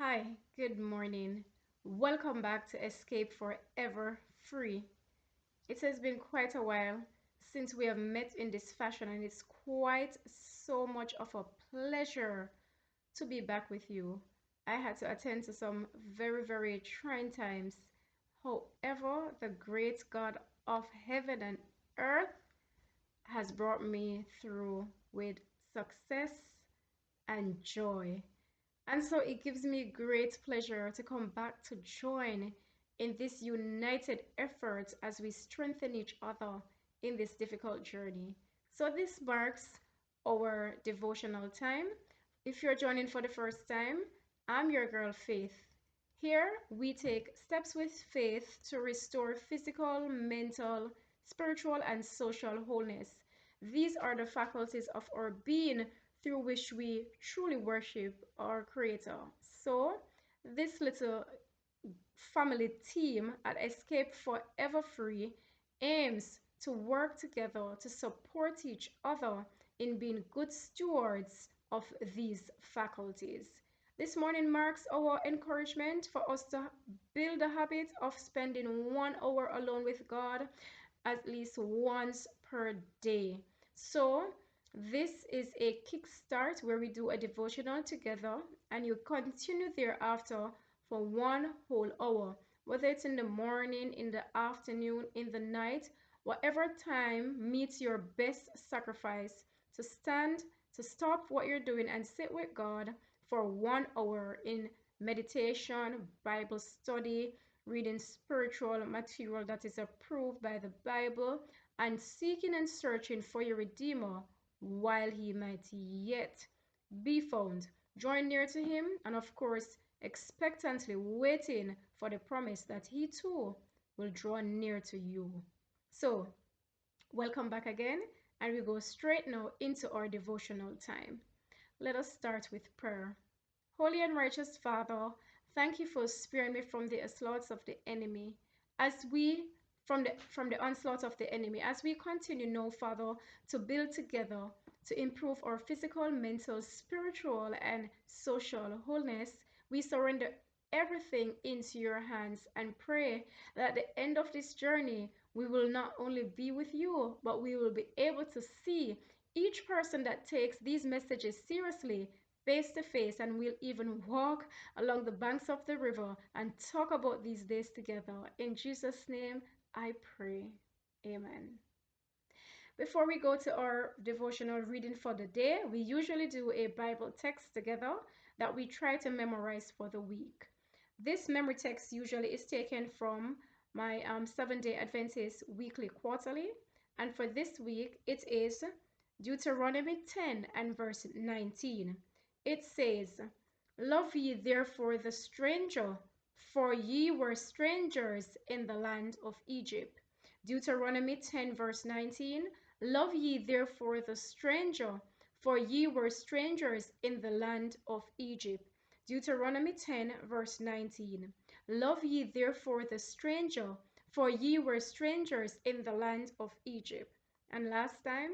Hi, good morning. Welcome back to Escape Forever Free. It has been quite a while since we have met in this fashion, and it's quite so much of a pleasure to be back with you. I had to attend to some very trying times. However, the great God of heaven and earth has brought me through with success and joy. And so it gives me great pleasure to come back to join in this united effort as we strengthen each other in this difficult journey. So this marks our devotional time. If you're joining for the first time, I'm your girl Faith. Here we take steps with faith to restore physical, mental, spiritual, and social wholeness. These are the faculties of our being through which we truly worship our Creator. So, this little family team at Escape Forever Free aims to work together to support each other in being good stewards of these faculties. This morning marks our encouragement for us to build a habit of spending 1 hour alone with God at least once per day. So, this is a kickstart where we do a devotional together and you continue thereafter for 1 whole hour, whether it's in the morning, in the afternoon, in the night, whatever time meets your best sacrifice to stand, to stop what you're doing and sit with God for 1 hour in meditation, Bible study, reading spiritual material that is approved by the Bible, and seeking and searching for your Redeemer while he might yet be found. Join near to him, and of course, expectantly waiting for the promise that he too will draw near to you. So, welcome back again, and we go straight now into our devotional time. Let us start with prayer. Holy and righteous Father, thank you for sparing me from the onslaughts of the enemy. As we from the onslaught of the enemy, as we continue now, Father, to build together to improve our physical, mental, spiritual, and social wholeness, we surrender everything into your hands and pray that at the end of this journey, we will not only be with you, but we will be able to see each person that takes these messages seriously face to face, and we'll even walk along the banks of the river and talk about these days together. In Jesus' name, I pray. Amen. Before we go to our devotional reading for the day, we usually do a Bible text together that we try to memorize for the week. This memory text usually is taken from my 7-day Adventist weekly quarterly, and for this week it is Deuteronomy 10 and verse 19. It says, "Love ye therefore the stranger, for ye were strangers in the land of Egypt." Deuteronomy 10 verse 19, "Love ye therefore the stranger, for ye were strangers in the land of Egypt." Deuteronomy 10 verse 19, "Love ye therefore the stranger, for ye were strangers in the land of Egypt." And last time,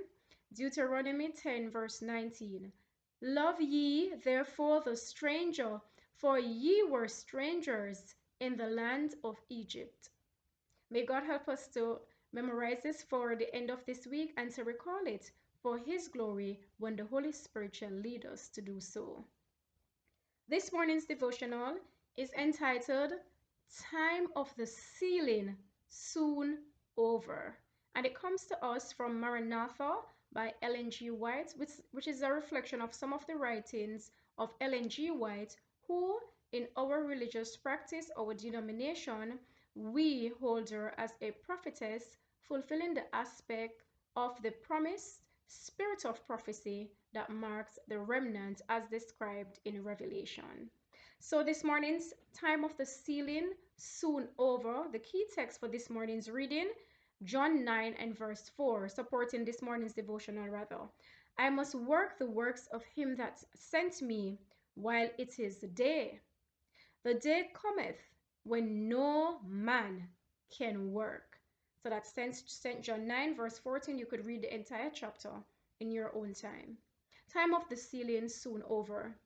Deuteronomy 10 verse 19, "Love ye therefore the stranger, for ye were strangers in the land of Egypt." May God help us to memorize this for the end of this week and to recall it for His glory when the Holy Spirit shall lead us to do so. This morning's devotional is entitled "Time of the Sealing Soon Over," and it comes to us from Maranatha by Ellen G. White, which is a reflection of some of the writings of Ellen G. White, who, in our religious practice, our denomination, we hold her as a prophetess, fulfilling the aspect of the promised spirit of prophecy that marks the remnant as described in Revelation. So this morning's time of the sealing soon over. The key text for this morning's reading, John 9 and verse 4, supporting this morning's devotional rather. "I must work the works of him that sent me while it is day. The day cometh when no man can work." So that's St. John 9 verse 14. You could read the entire chapter in your own time. Time of the sealing soon over.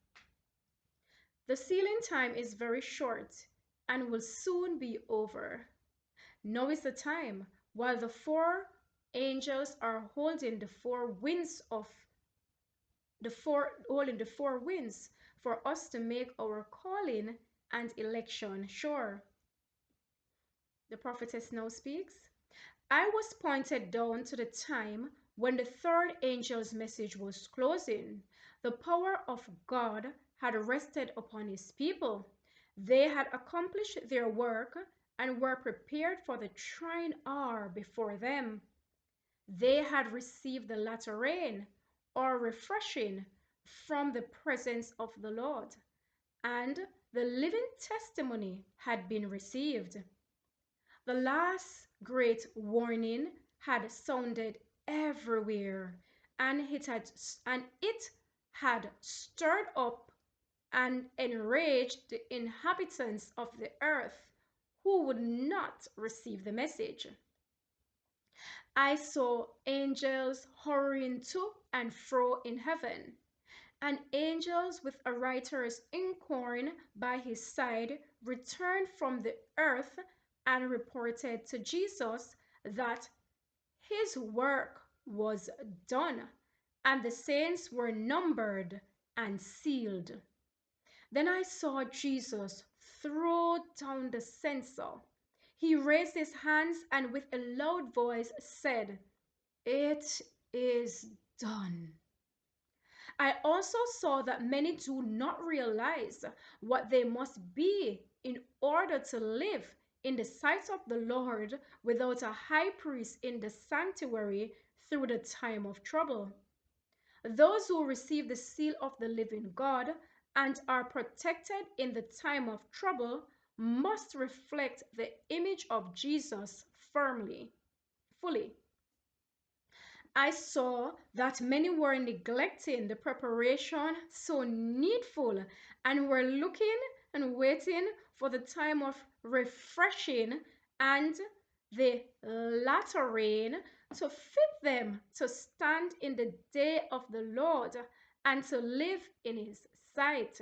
The sealing time is very short and will soon be over. Now is the time while the four angels are holding the four winds of holding the four winds for us to make our calling and election sure. The prophetess now speaks. I was pointed down to the time when the third angel's message was closing. The power of God had rested upon his people. They had accomplished their work and were prepared for the trying hour before them. They had received the latter rain, or refreshing, from the presence of the Lord, and the living testimony had been received. The last great warning had sounded everywhere, and it had stirred up and enraged the inhabitants of the earth who would not receive the message. I saw angels hurrying to and fro in heaven, and angels with a writer's inkhorn by his side returned from the earth and reported to Jesus that his work was done, and the saints were numbered and sealed. Then I saw Jesus throw down the censer. He raised his hands and with a loud voice said, "It is done." I also saw that many do not realize what they must be in order to live in the sight of the Lord without a high priest in the sanctuary through the time of trouble. Those who receive the seal of the living God and are protected in the time of trouble must reflect the image of Jesus fully. I saw that many were neglecting the preparation so needful and were looking and waiting for the time of refreshing and the latter rain to fit them to stand in the day of the Lord and to live in his sight.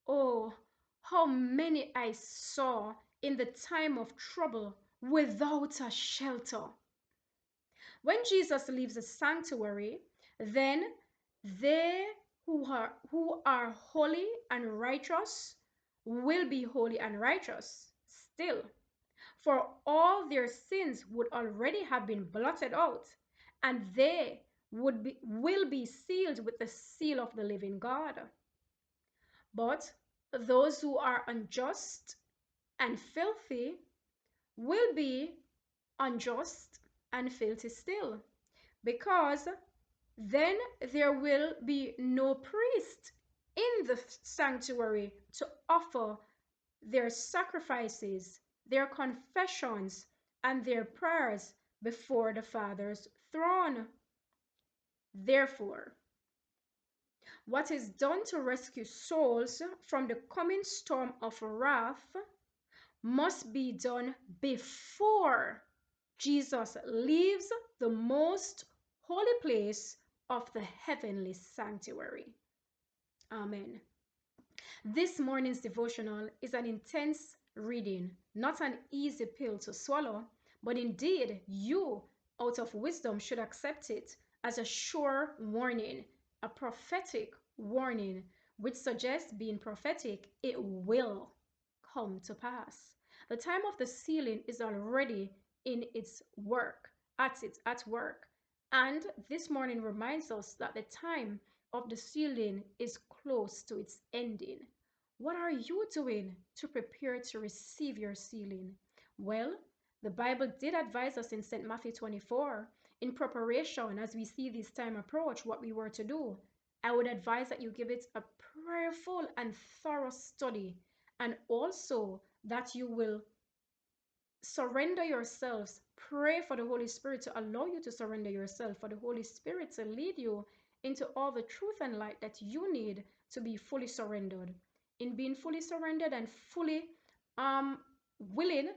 Oh, how many I saw in the time of trouble without a shelter. When Jesus leaves the sanctuary, then they who are holy and righteous will be holy and righteous still, for all their sins would already have been blotted out, and they will be sealed with the seal of the living God. But those who are unjust and filthy will be unjust and filthy still, because then there will be no priest in the sanctuary to offer their sacrifices, their confessions, and their prayers before the Father's throne. Therefore, what is done to rescue souls from the coming storm of wrath must be done before Jesus leaves the most holy place of the heavenly sanctuary. Amen. This morning's devotional is an intense reading, not an easy pill to swallow, but indeed you, out of wisdom, should accept it as a sure warning, a prophetic warning, which suggests being prophetic, it will come to pass. The time of the sealing is already in its work, at work. And this morning reminds us that the time of the sealing is close to its ending. What are you doing to prepare to receive your sealing? Well, the Bible did advise us in St. Matthew 24, in preparation as we see this time approach, what we were to do. I would advise that you give it a prayerful and thorough study, and also that you will surrender yourselves. Pray for the Holy Spirit to allow you to surrender yourself, for the Holy Spirit to lead you into all the truth and light that you need to be fully surrendered. In being fully surrendered and fully willing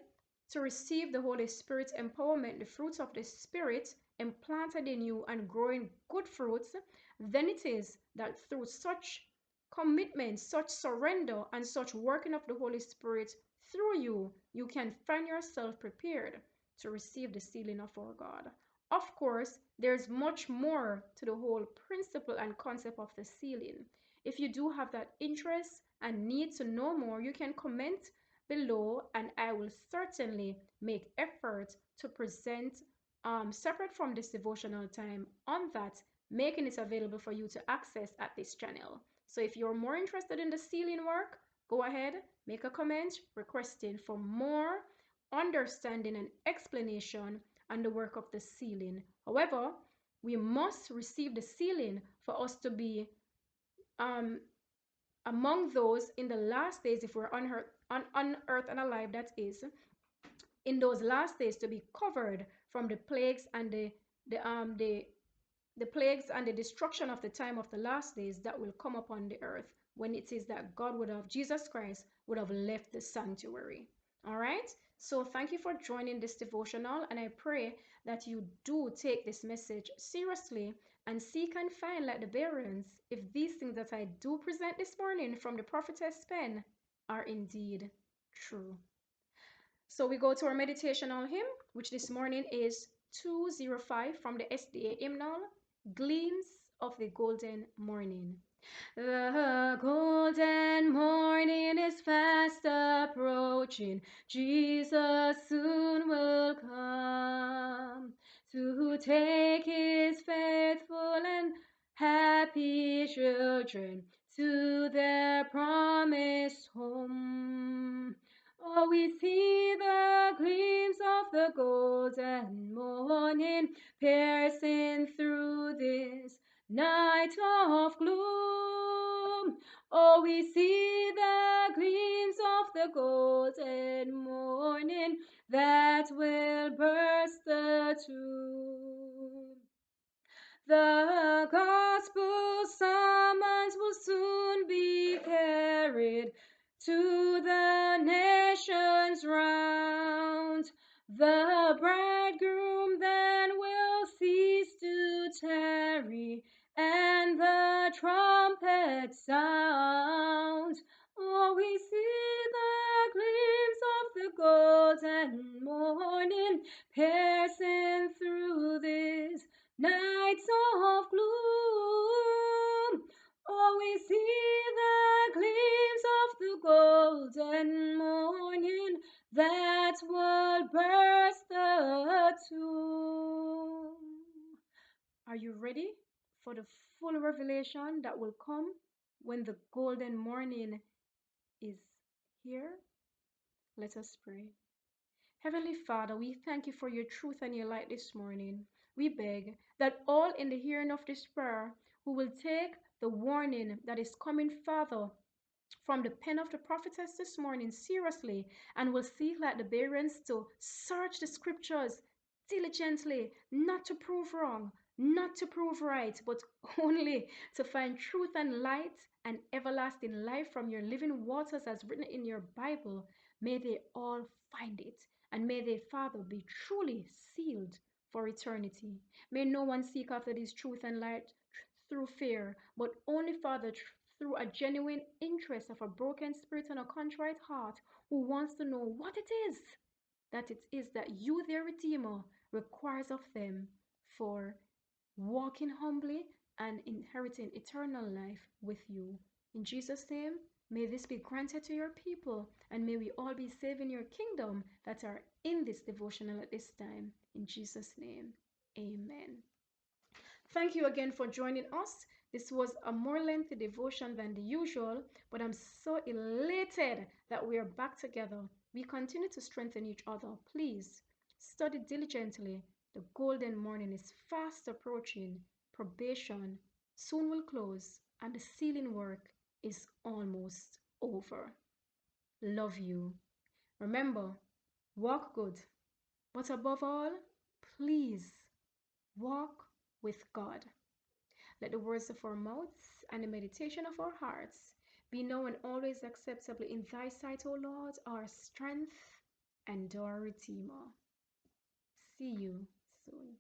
to receive the Holy Spirit's empowerment, the fruits of the Spirit implanted in you and growing good fruits, then it is that through such commitment, such surrender, and such working of the Holy Spirit through you, you can find yourself prepared to receive the sealing of our God. Of course, there's much more to the whole principle and concept of the sealing. If you do have that interest and need to know more, you can comment below and I will certainly make effort to present separate from this devotional time on that, making it available for you to access at this channel. So if you're more interested in the sealing work, go ahead, make a comment requesting for more understanding and explanation on the work of the sealing. However, we must receive the sealing for us to be um, among those in the last days, if we're on earth and alive, that is, in those last days, to be covered from the plagues and the um the the plagues and the destruction of the time of the last days that will come upon the earth, when it is that Jesus Christ would have left the sanctuary. All right. So thank you for joining this devotional, and I pray that you do take this message seriously and seek and find, like the Bereans, if these things that I do present this morning from the prophetess pen are indeed true. So we go to our meditational hymn, which this morning is 205 from the SDA hymnal, Gleams of the Golden Morning. The golden morning is fast approaching. Jesus soon will come to take his faithful and happy children to their promised home. Oh, we see the gleams of the golden morning piercing through this night of gloom. Oh, we see the gleams of the golden morning that will burst the tomb. The gospel summons will soon be carried to the nations round. The bridegroom then will cease to tarry, and the trumpet sound. Oh, we see the gleams of the golden morning piercing through this nights of gloom. Oh, we see the gleams of the golden morning that will burst the tomb. Are you ready for the full revelation that will come when the golden morning is here? Let us pray. Heavenly Father, we thank you for your truth and your light this morning. We beg that all in the hearing of this prayer who will take the warning that is coming, Father, from the pen of the prophetess this morning seriously, and will seek, like the Bereans, to search the scriptures diligently, not to prove wrong, not to prove right, but only to find truth and light and everlasting life from your living waters as written in your Bible. May they all find it, and may they, Father, be truly sealed for eternity. May no one seek after this truth and light through fear, but only, Father, through a genuine interest of a broken spirit and a contrite heart, who wants to know what it is that you, their Redeemer, requires of them for walking humbly and inheriting eternal life with you. In Jesus' name, may this be granted to your people, and may we all be saved in your kingdom that are in this devotional at this time. In Jesus' name, amen. Thank you again for joining us. This was a more lengthy devotion than the usual, but I'm so elated that we are back together. We continue to strengthen each other. Please study diligently. The golden morning is fast approaching. Probation soon will close, and the sealing work is almost over. Love you. Remember, walk good, but above all, please walk with God. Let the words of our mouths and the meditation of our hearts be now and always acceptable in thy sight, O Lord, our strength and our Redeemer. See you soon.